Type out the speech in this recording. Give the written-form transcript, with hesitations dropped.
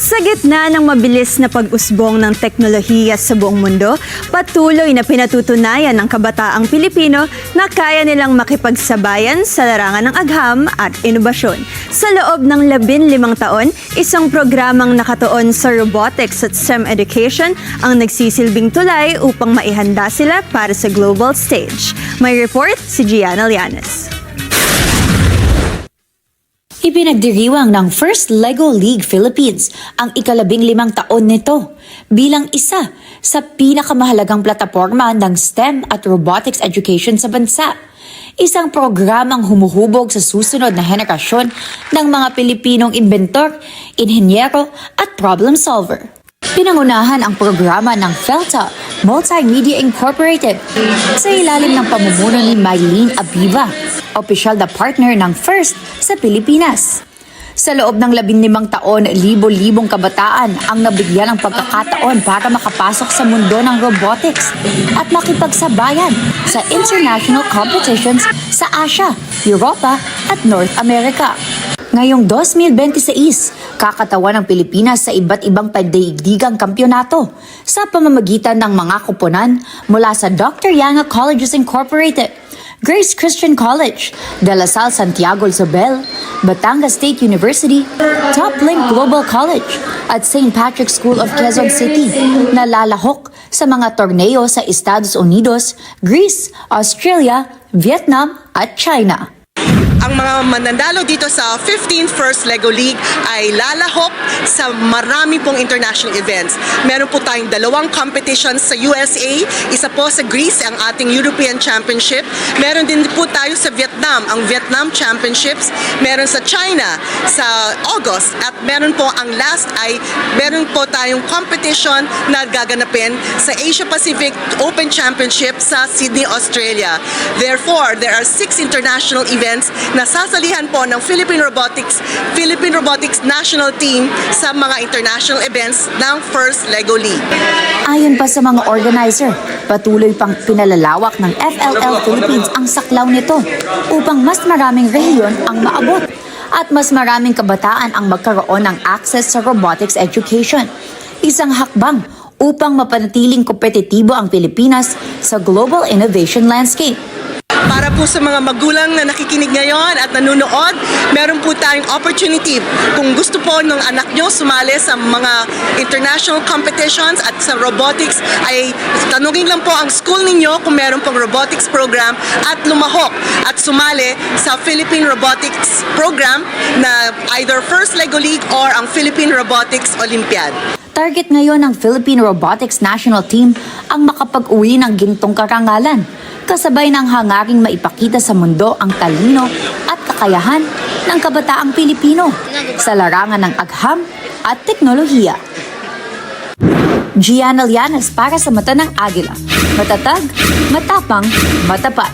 Sa gitna ng mabilis na pag-usbong ng teknolohiya sa buong mundo, patuloy na pinatutunayan ng kabataang Pilipino na kaya nilang makipagsabayan sa larangan ng agham at inobasyon. Sa loob ng 15 taon, isang programang nakatuon sa robotics at STEM education ang nagsisilbing tulay upang maihanda sila para sa global stage. May report si Gianna Llanes. Ipinagdiriwang ng First Lego League Philippines ang ika-15 taon nito bilang isa sa pinakamahalagang plataporma ng STEM at robotics education sa bansa. Isang programang humuhubog sa susunod na henerasyon ng mga Pilipinong inventor, inhenyero at problem solver. Pinangunahan ang programa ng Felta Multimedia Incorporated sa ilalim ng pamumuno ni Mylene Abiva, opisyal na partner ng FIRST sa Pilipinas. Sa loob ng 15 taon, libo-libong kabataan ang nabigyan ng pagkakataon para makapasok sa mundo ng robotics at makipagsabayan sa international competitions sa Asia, Europa at North America. Ngayong 2026, kakatawan ng Pilipinas sa iba't ibang pandaigdigang kampyonato sa pamamagitan ng mga kuponan mula sa Dr. Yanga Colleges Incorporated, Grace Christian College, De La Salle Santiago Isabel, Batangas State University, Toplink Global College at St. Patrick's School of Quezon City na lalahok sa mga torneo sa Estados Unidos, Greece, Australia, Vietnam at China. Ang mga mananalo dito sa 15th First Lego League ay lalahok sa marami pong international events. Meron po tayong 2 competitions sa USA, isa po sa Greece, ang ating European Championship. Meron din po tayo sa Vietnam, ang Vietnam Championships. Meron sa China sa August. At meron po ang last ay meron po tayong competition na gaganapin sa Asia Pacific Open Championship sa Sydney, Australia. Therefore, there are 6 international events na sasalihan po ng Philippine Robotics National Team sa mga international events ng First Lego League. Ayon pa sa mga organizer, patuloy pang pinalalawak ng FLL Philippines ang saklaw nito upang mas maraming rehiyon ang maabot at mas maraming kabataan ang magkaroon ng access sa robotics education. Isang hakbang upang mapanatiling kompetitibo ang Pilipinas sa global innovation landscape. Para po sa mga magulang na nakikinig ngayon at nanonood, meron po tayong opportunity. Kung gusto po ng anak nyo sumali sa mga international competitions at sa robotics, ay tanungin lang po ang school ninyo kung meron pong robotics program at lumahok at sumali sa Philippine Robotics Program na either First Lego League or ang Philippine Robotics Olympiad. Target ngayon ng Philippine Robotics National Team ang makapag-uwi ng gintong karangalan, kasabay ng hangaring maipakita sa mundo ang talino at kakayahan ng kabataang Pilipino sa larangan ng agham at teknolohiya. Gianna Llanes para sa Mata ng Agila. Matatag, matapang, matapat.